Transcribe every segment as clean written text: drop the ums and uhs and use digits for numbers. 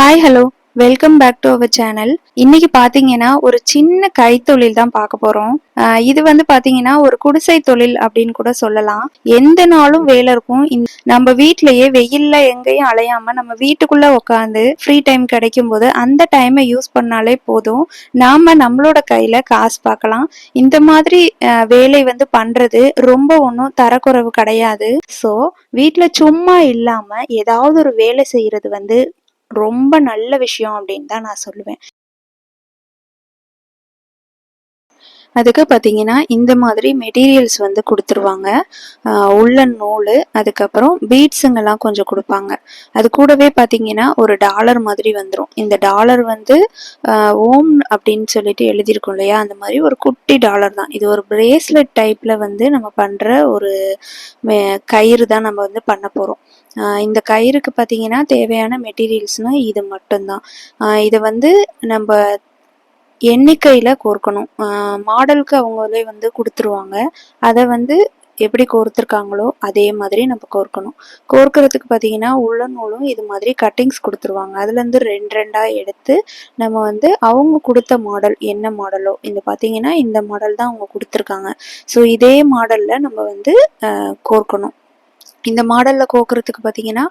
Hi hello welcome back to our channel. இன்னைக்கு பாத்தீங்கன்னா ஒரு சின்ன கைத்தொழில் தான் பார்க்க போறோம். இது வந்து பாத்தீங்கன்னா ஒரு குடிசை தொழில் அப்படின்னு கூட சொல்லலாம். எந்த நாளும் வேலை இருக்கும். நம்ம வீட்லயே வெயில்ல எங்கேயும் அலையாம நம்ம வீட்டுக்குள்ள உட்காந்து ஃப்ரீ டைம் கிடைக்கும் போது அந்த டைமை யூஸ் பண்ணாலே போதும், நாம நம்மளோட கையில காசு பார்க்கலாம். இந்த மாதிரி வேலை வந்து பண்றது ரொம்ப ஒன்றும் தரக்குறைவு கிடையாது. ஸோ வீட்ல சும்மா இல்லாம ஏதாவது ஒரு வேலை செய்யறது வந்து ரொம்ப நல்ல விஷயம் அப்படின்னு தான் நான் சொல்லுவேன். அதுக்கு பார்த்தீங்கன்னா இந்த மாதிரி மெட்டீரியல்ஸ் வந்து கொடுத்துருவாங்க. உள்ளன் நூல், அதுக்கப்புறம் பீட்ஸுங்கெல்லாம் கொஞ்சம் கொடுப்பாங்க. அது கூடவே பார்த்தீங்கன்னா ஒரு டாலர் மாதிரி வந்துடும். இந்த டாலர் வந்து ஓம் அப்படின்னு சொல்லிட்டு எழுதியிருக்கும் இல்லையா, அந்த மாதிரி ஒரு குட்டி டாலர் தான். இது ஒரு பிரேஸ்லெட் டைப்பில் வந்து நம்ம பண்ணுற ஒரு கயிறு தான் நம்ம வந்து பண்ண போகிறோம். இந்த கயிறுக்கு பார்த்தீங்கன்னா தேவையான மெட்டீரியல்ஸ்னால் இது மட்டும்தான். இதை வந்து நம்ம எண்ணிக்கையில் கோர்க்கணும். மாடலுக்கு அவங்களே வந்து கொடுத்துருவாங்க. அதை வந்து எப்படி கோர்த்துருக்காங்களோ அதே மாதிரி நம்ம கோர்க்கணும். கோர்க்கறதுக்கு பார்த்தீங்கன்னா உள்ள நூலும் இது மாதிரி கட்டிங்ஸ் கொடுத்துருவாங்க. அதுலேருந்து ரெண்டு ரெண்டாக எடுத்து நம்ம வந்து அவங்க கொடுத்த மாடல் என்ன மாடலோ, இந்த பார்த்தீங்கன்னா இந்த மாடல் தான் அவங்க கொடுத்துருக்காங்க. ஸோ இதே மாடலில் நம்ம வந்து கோர்க்கணும். இந்த மாடலில் கோர்க்கறதுக்கு பார்த்தீங்கன்னா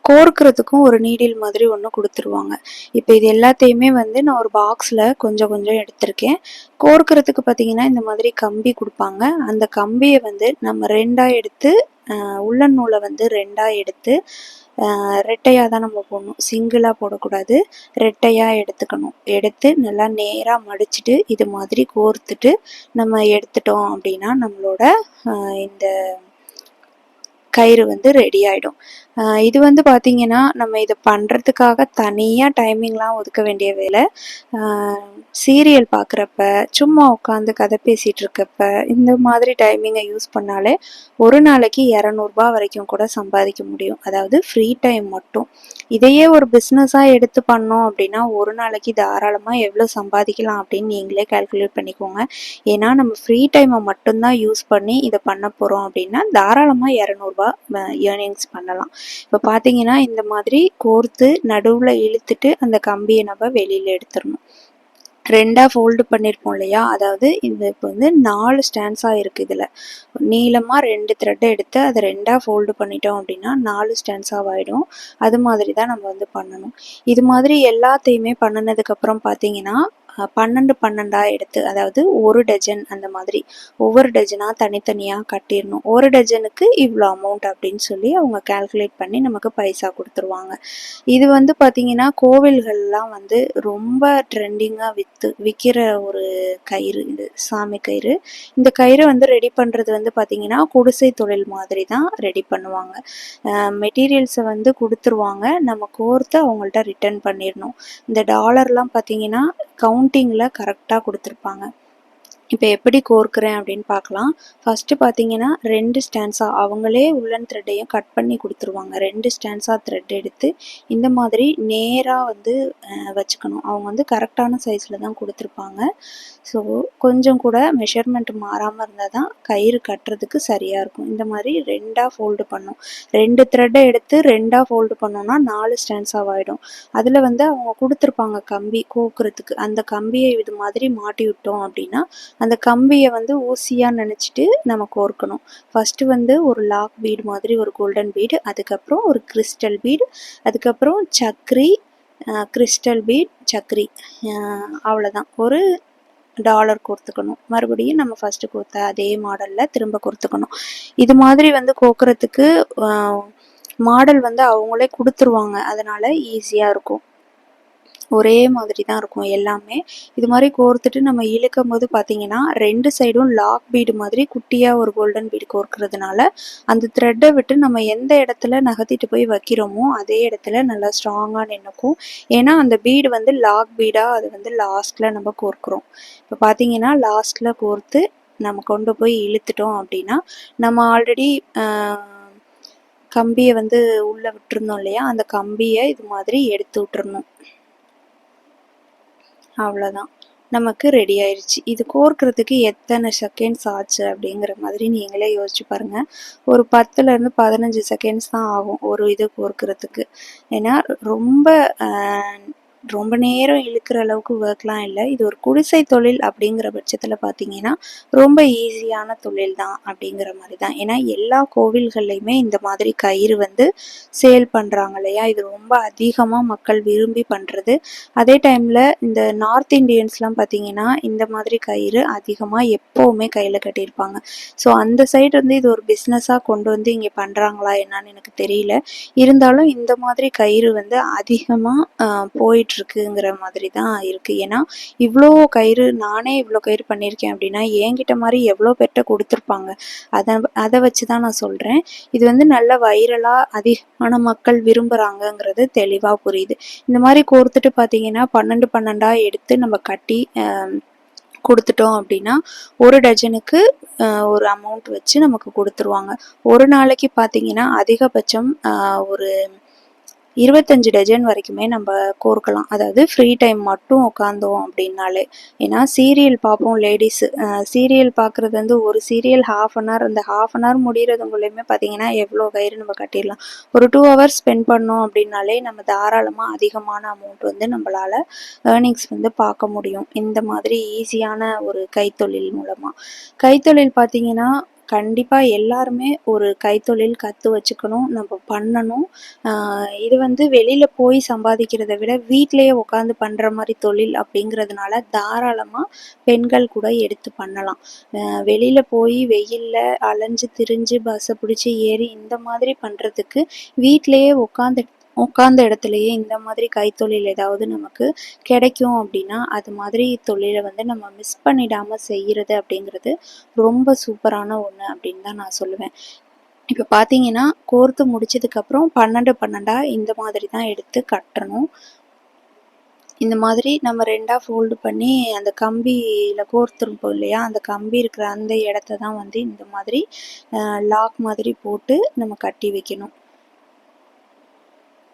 கோர்க்கறதுக்கும் ஒரு நீடில் மாதிரி ஒன்று கொடுத்துருவாங்க. இப்போ இது எல்லாத்தையுமே வந்து நான் ஒரு பாக்ஸில் கொஞ்சம் கொஞ்சம் எடுத்திருக்கேன். கோர்க்கறதுக்கு பார்த்தீங்கன்னா இந்த மாதிரி கம்பி கொடுப்பாங்க. அந்த கம்பியை வந்து நம்ம ரெண்டாக எடுத்து உள்ளன் நூலை வந்து ரெண்டாக எடுத்து ரெட்டையாக தான் நம்ம போடணும், சிங்கிளாக போடக்கூடாது. ரெட்டையாக எடுத்துக்கணும். எடுத்து நல்லா நேராக மடிச்சுட்டு இது மாதிரி கோர்த்துட்டு நம்ம எடுத்துட்டோம் அப்படின்னா நம்மளோட இந்த கயிறு வந்து ரெடி ஆகிடும். இது வந்து பார்த்திங்கன்னா நம்ம இதை பண்ணுறதுக்காக தனியாக டைமிங்லாம் ஒதுக்க வேண்டிய வேலை. சீரியல் பார்க்குறப்ப, சும்மா உட்காந்து கதை பேசிகிட்டு இருக்கப்ப இந்த மாதிரி டைமிங்கை யூஸ் பண்ணாலே ஒரு நாளைக்கு 200 வரைக்கும் கூட சம்பாதிக்க முடியும். அதாவது ஃப்ரீ டைம் மட்டும். இதையே ஒரு பிஸ்னஸாக எடுத்து பண்ணோம் அப்படின்னா ஒரு நாளைக்கு தாராளமாக எவ்வளோ சம்பாதிக்கலாம் அப்படின்னு நீங்களே கால்குலேட் பண்ணிக்கோங்க. ஏன்னா நம்ம ஃப்ரீ டைமை மட்டும்தான் யூஸ் பண்ணி இதை பண்ண போகிறோம் அப்படின்னா தாராளமாக 200 ஏர்னிங்ஸ் பண்ணலாம். இப்போ பார்த்தீங்கன்னா இந்த மாதிரி கோர்த்து நடுவில் இழுத்துட்டு அந்த கம்பியை நம்ம வெளியில் எடுத்துடணும். ரெண்டாக ஃபோல்டு பண்ணியிருப்போம் இல்லையா, அதாவது இந்த இப்போ வந்து 4 ஸ்டாண்ட்ஸாக இருக்குது. இதில் நீளமாக 2 த்ரெட்டை எடுத்து அதை ரெண்டாக ஃபோல்டு பண்ணிட்டோம் அப்படின்னா 4 ஸ்டாண்ட்ஸாக ஆகிடும். அது மாதிரி தான் நம்ம வந்து பண்ணணும். இது மாதிரி எல்லாத்தையுமே பண்ணினதுக்கப்புறம் பார்த்தீங்கன்னா 12 எடுத்து, அதாவது ஒரு டஜன் அந்த மாதிரி ஒவ்வொரு டஜனாக தனித்தனியாக கட்டிடணும். ஒரு டஜனுக்கு இவ்வளோ அமௌண்ட் அப்படின்னு சொல்லி அவங்க கால்குலேட் பண்ணி நமக்கு பைசா கொடுத்துருவாங்க. இது வந்து பார்த்திங்கன்னா கோவில்கள்லாம் வந்து ரொம்ப ட்ரெண்டிங்காக விற்கிற ஒரு கயிறு இது, சாமி கயிறு. இந்த கயிறை வந்து ரெடி பண்ணுறது வந்து பார்த்திங்கன்னா குடிசை தொழில் மாதிரி தான் ரெடி பண்ணுவாங்க. மெட்டீரியல்ஸை வந்து கொடுத்துருவாங்க, நம்ம கோர்த்து அவங்கள்ட்ட ரிட்டர்ன் பண்ணிடணும். இந்த டாலர்லாம் பார்த்திங்கன்னா கவுண்டிங்கில் கரெக்டாக கொடுத்துருப்பாங்க. இப்போ எப்படி கோர்க்குறேன் அப்படின்னு பார்க்கலாம். ஃபஸ்ட்டு பார்த்தீங்கன்னா 2 ஸ்டாண்ட்ஸாக அவங்களே உள்ளன் த்ரெட்டையும் கட் பண்ணி கொடுத்துருவாங்க. 2 ஸ்டாண்ட்ஸாக த்ரெட் எடுத்து இந்த மாதிரி நேராக வந்து வச்சுக்கணும். அவங்க வந்து கரெக்டான சைஸில் தான் கொடுத்துருப்பாங்க. ஸோ கொஞ்சம் கூட மெஷர்மெண்ட் மாறாமல் இருந்தால் தான் கயிறு கட்டுறதுக்கு சரியாக இருக்கும். இந்த மாதிரி ரெண்டாக ஃபோல்டு பண்ணும். 2 த்ரெட்டை எடுத்து ரெண்டாக ஃபோல்டு பண்ணோன்னா 4 ஸ்டாண்ட்ஸாக ஆகிடும். அதில் வந்து அவங்க கொடுத்துருப்பாங்க கம்பி கோக்குறதுக்கு. அந்த கம்பியை இது மாதிரி மாட்டி விட்டோம் அப்படின்னா அந்த கம்பியை வந்து ஊசியாக நினச்சிட்டு நம்ம கோர்க்கணும். ஃபஸ்ட்டு வந்து ஒரு லாக் பீடு மாதிரி ஒரு கோல்டன் பீடு, அதுக்கப்புறம் ஒரு கிறிஸ்டல் பீடு, அதுக்கப்புறம் சக்ரி, கிறிஸ்டல் பீட், சக்ரி, அவ்வளோதான். ஒரு டாலர் கோர்த்துக்கணும். மறுபடியும் நம்ம ஃபஸ்ட்டு கோர்த்த அதே மாடலில் திரும்ப கோர்த்துக்கணும். இது மாதிரி வந்து கோர்க்குறதுக்கு மாடல் வந்து அவங்களே கொடுத்துருவாங்க. அதனால் ஈஸியாக இருக்கும். ஒரே மாதிரி தான் இருக்கும் எல்லாமே. இது மாதிரி கோர்த்துட்டு நம்ம இழுக்கும் போது பார்த்தீங்கன்னா 2 சைடும் லாக் பீடு மாதிரி குட்டியாக ஒரு கோல்டன் பீடு கோர்க்கறதுனால அந்த த்ரெட்டை விட்டு நம்ம எந்த இடத்துல நகர்த்திட்டு போய் வைக்கிறோமோ அதே இடத்துல நல்லா ஸ்ட்ராங்காக நின்றுக்கும். ஏன்னா அந்த பீடு வந்து லாக் பீடாக அது வந்து லாஸ்ட்டில் நம்ம கோர்க்குறோம். இப்போ பார்த்தீங்கன்னா லாஸ்ட்டில் கோர்த்து நம்ம கொண்டு போய் இழுத்துட்டோம் அப்படின்னா நம்ம ஆல்ரெடி கம்பியை வந்து உள்ளே விட்டுருந்தோம் இல்லையா, அந்த கம்பியை இது மாதிரி எடுத்து விட்டுறணும். அவ்வளோதான். நமக்கு ரெடி ஆயிடுச்சு. இது கோர்க்கிறதுக்கு எத்தனை செகண்ட்ஸ் ஆச்சு அப்படிங்கிற மாதிரி நீங்களே யோசிச்சு பாருங்கள். ஒரு 10லேருந்து 15 செகண்ட்ஸ் தான் ஆகும் ஒரு இது கோர்க்கிறதுக்கு. ஏன்னா ரொம்ப ரொம்ப நேரம் இழுக்கிற அளவுக்கு ஒர்க்லாம் இல்லை. இது ஒரு குடிசை தொழில் அப்படிங்கிற பட்சத்தில் பார்த்தீங்கன்னா ரொம்ப ஈஸியான தொழில் தான் அப்படிங்கிற மாதிரி தான். ஏன்னா எல்லா கோவில்கள்லையுமே இந்த மாதிரி கயிறு வந்து சேல் பண்ணுறாங்க இல்லையா. இது ரொம்ப அதிகமாக மக்கள் விரும்பி பண்ணுறது. அதே டைமில் இந்த நார்த் இண்டியன்ஸ்லாம் பார்த்தீங்கன்னா இந்த மாதிரி கயிறு அதிகமாக எப்போவுமே கையில் கட்டியிருப்பாங்க. ஸோ அந்த சைடு வந்து இது ஒரு பிஸ்னஸாக கொண்டு வந்து இங்கே பண்ணுறாங்களா என்னன்னு எனக்கு தெரியல. இருந்தாலும் இந்த மாதிரி கயிறு வந்து அதிகமாக போயிட்டுருக்குங்கிற மாதிரி தான் இருக்குது. ஏன்னா இவ்வளோ கயிறு, நானே இவ்வளோ கயிறு பண்ணியிருக்கேன் அப்படின்னா என்கிட்ட மாதிரி எவ்வளோ பேர்கிட்ட கொடுத்துருப்பாங்க. அதை வச்சு தான் நான் சொல்கிறேன். இது வந்து நல்ல வைரலாக அதிகமான மக்கள் விரும்புகிறாங்கங்கிறது தெளிவாக புரியுது. இந்த மாதிரி கோர்த்துட்டு பார்த்தீங்கன்னா 12 எடுத்து நம்ம கட்டி கொடுத்துட்டோம் அப்படின்னா ஒரு டஜனுக்கு ஒரு அமௌண்ட் வச்சு நமக்கு கொடுத்துருவாங்க. ஒரு நாளைக்கு பார்த்தீங்கன்னா அதிகபட்சம் ஒரு 25 டஜன் வரைக்குமே நம்ம கோர்க்கலாம். அதாவது ஃப்ரீ டைம் மட்டும் உட்காந்தோம் அப்படின்னாலே. ஏன்னா சீரியல் பார்ப்போம் லேடிஸு. சீரியல் பார்க்குறது வந்து ஒரு சீரியல் ½ அந்த ½ முடிகிறதுக்குள்ளேயுமே பார்த்தீங்கன்னா எவ்வளோ கயிறு நம்ம கட்டிடலாம். ஒரு 2 ஹவர்ஸ் ஸ்பெண்ட் பண்ணோம் அப்படின்னாலே நம்ம தாராளமாக அதிகமான அமௌண்ட் வந்து நம்மளால் ஏர்னிங்ஸ் வந்து பார்க்க முடியும். இந்த மாதிரி ஈஸியான ஒரு கைத்தொழில் மூலமாக. கைத்தொழில் பார்த்தீங்கன்னா கண்டிப்பாக எல்லாருமே ஒரு கைத்தொழில் கற்று வச்சுக்கணும், நம்ம பண்ணணும். இது வந்து வெளியில் போய் சம்பாதிக்கிறத விட வீட்டிலையே உட்காந்து பண்ணுற மாதிரி தொழில் அப்படிங்கிறதுனால தாராளமாக பெண்கள் கூட எடுத்து பண்ணலாம். வெளியில் போய் வெயிலில் அலைஞ்சு திரிஞ்சு பஸ்ஸை பிடிச்சி ஏறி இந்த மாதிரி பண்ணுறதுக்கு வீட்டிலையே உட்காந்த இடத்துலையே இந்த மாதிரி கைத்தொழில் ஏதாவது நமக்கு கிடைக்கும் அப்படின்னா அது மாதிரி தொழிலை வந்து நம்ம மிஸ் பண்ணிடாமல் செய்கிறது அப்படிங்கிறது ரொம்ப சூப்பரான ஒன்று அப்படின்னு தான் நான் சொல்லுவேன். இப்போ பார்த்தீங்கன்னா கோர்த்து முடிச்சதுக்கப்புறம் 12 இந்த மாதிரி தான் எடுத்து கட்டணும். இந்த மாதிரி நம்ம 2ஆ ஃபோல்டு பண்ணி அந்த கம்பியில் கோர்த்துருப்போம் இல்லையா, அந்த கம்பி இருக்கிற அந்த இடத்த தான் வந்து இந்த மாதிரி லாக் மாதிரி போட்டு நம்ம கட்டி வைக்கணும்.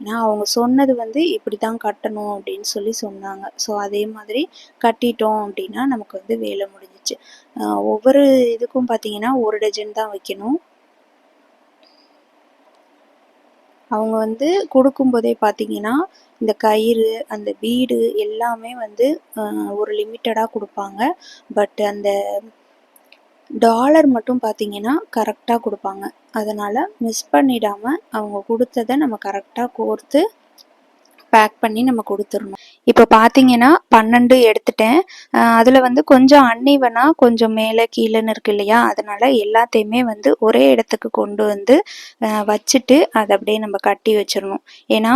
ஏன்னா அவங்க சொன்னது வந்து இப்படி தான் கட்டணும் அப்படின்னு சொன்னாங்க. ஸோ அதே மாதிரி கட்டிட்டோம் அப்படின்னா நமக்கு வந்து வேலை முடிஞ்சிச்சு. ஒவ்வொரு இதுக்கும் பார்த்தீங்கன்னா ஒரு டஜன் தான் வைக்கணும். அவங்க வந்து கொடுக்கும்போதே பார்த்தீங்கன்னா இந்த கயிறு, அந்த பீடு எல்லாமே வந்து ஒரு லிமிட்டடாக கொடுப்பாங்க. பட் அந்த டாலர் மட்டும் பார்த்தீங்கன்னா கரெக்டாக கொடுப்பாங்க. அதனால் மிஸ் பண்ணிடாமல் அவங்க கொடுத்ததை நம்ம கரெக்டாக கோர்த்து பேக் பண்ணி நம்ம கொடுத்துடணும். இப்போ பார்த்தீங்கன்னா 12 எடுத்துட்டேன். அதில் வந்து கொஞ்சம் அன்இவனாக கொஞ்சம் மேலே கீழேன்னு இருக்கு இல்லையா, அதனால் எல்லாத்தையுமே வந்து ஒரே இடத்துக்கு கொண்டு வந்து வச்சுட்டு அதை அப்படியே நம்ம கட்டி வச்சிடணும். ஏன்னா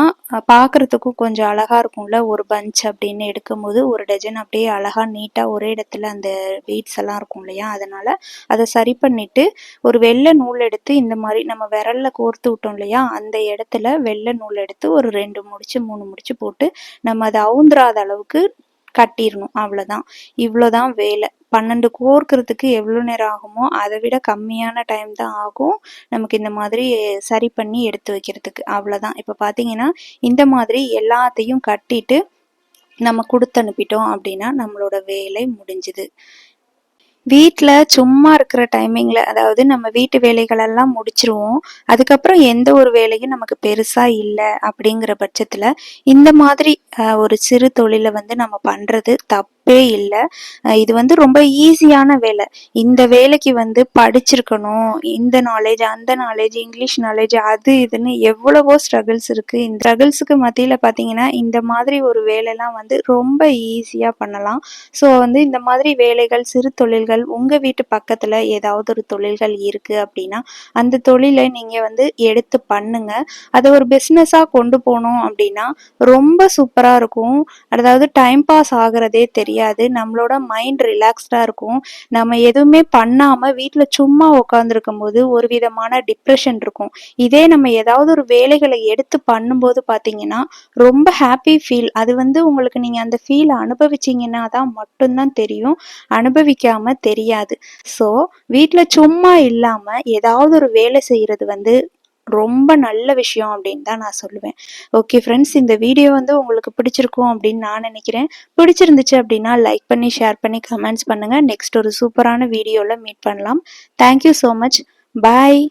பார்க்குறதுக்கும் கொஞ்சம் அழகாக இருக்கும்ல, ஒரு பஞ்ச் அப்படின்னு எடுக்கும்போது ஒரு டஜன் அப்படியே அழகாக நீட்டாக ஒரே இடத்துல அந்த பீட்ஸ் எல்லாம் இருக்கும் இல்லையா, அதனால் அதை சரி பண்ணிவிட்டு ஒரு வெள்ளை நூல் எடுத்து இந்த மாதிரி நம்ம விரலில் கோர்த்து விட்டோம் இல்லையா, அந்த இடத்துல வெள்ளை நூல் எடுத்து ஒரு 2 முடிச்சு 3 முடிச்சு போட்டு நம்ம அதை அவுந்துராத அளவுக்கு கட்டிடணும். அவ்வளோதான். இவ்வளோதான் வேலை. 12 கோர்க்கிறதுக்கு எவ்வளோ நேரம் ஆகுமோ அதை விட கம்மியான டைம் தான் ஆகும் நமக்கு இந்த மாதிரி சரி பண்ணி எடுத்து வைக்கிறதுக்கு. அவ்வளோதான். இப்போ பார்த்தீங்கன்னா இந்த மாதிரி எல்லாத்தையும் கட்டிட்டு நம்ம கொடுத்து அனுப்பிட்டோம் அப்படின்னா நம்மளோட வேலை முடிஞ்சுது. வீட்டில் சும்மா இருக்கிற டைமிங்கில், அதாவது நம்ம வீட்டு வேலைகளெல்லாம் முடிச்சிருவோம். அதுக்கப்புறம் எந்த ஒரு வேலையும் நமக்கு பெருசாக இல்லை அப்படிங்கிற பட்சத்தில் இந்த மாதிரி ஒரு சிறு தொழிலை வந்து நம்ம பண்ணுறது தப்பே இல்லை. இது வந்து ரொம்ப ஈஸியான வேலை. இந்த வேலைக்கு வந்து படிச்சிருக்கணும், இந்த நாலேஜ் அந்த நாலேஜ் இங்கிலீஷ் நாலேஜ் அது இதுன்னு எவ்வளவோ ஸ்ட்ரகிள்ஸ் இருக்குது. இந்த ஸ்ட்ரகிள்ஸுக்கு மத்தியில் பார்த்தீங்கன்னா இந்த மாதிரி ஒரு வேலைலாம் வந்து ரொம்ப ஈஸியாக பண்ணலாம். ஸோ வந்து இந்த மாதிரி வேலைகள், சிறு தொழில்கள் உங்கள் வீட்டு பக்கத்தில் ஏதாவது ஒரு தொழில்கள் இருக்குது அப்படின்னா அந்த தொழிலை நீங்கள் வந்து எடுத்து பண்ணுங்க. அதை ஒரு பிஸ்னஸாக கொண்டு போனோம் அப்படின்னா ரொம்ப சூப்பராக இருக்கும். அதாவது டைம் பாஸ் ஆகிறதே தெரியாது. நம்மளோட மைண்ட் ரிலாக்ஸ்டாக இருக்கும். நம்ம எதுவுமே பண்ணாமல் வீட்டில் சும்மா உட்காந்துருக்கும் போது ஒரு விதமான டிப்ரெஷன் இருக்கும். இதே நம்ம ஏதாவது ஒரு வேலைகளை எடுத்து பண்ணும்போது பார்த்தீங்கன்னா ரொம்ப ஹாப்பி ஃபீல். அது வந்து உங்களுக்கு நீங்கள் அந்த ஃபீலை அனுபவிச்சிங்கன்னா தான் மட்டும்தான் தெரியும். அனுபவிக்காம தெரியாது. ஸோ வீட்டில் சும்மா இல்லாமல் ஏதாவது ஒரு வேலை செய்கிறது வந்து ரொம்ப நல்ல விஷயம் அப்படின்னு தான் நான் சொல்லுவேன். ஓகே ஃப்ரெண்ட்ஸ், இந்த வீடியோ வந்து உங்களுக்கு பிடிச்சிருக்கும் அப்படின்னு நான் நினைக்கிறேன். பிடிச்சிருந்துச்சு அப்படின்னா லைக் பண்ணி, ஷேர் பண்ணி, கமெண்ட்ஸ் பண்ணுங்க. நெக்ஸ்ட் ஒரு சூப்பரான வீடியோவில் மீட் பண்ணலாம். Thank you so much. பாய்.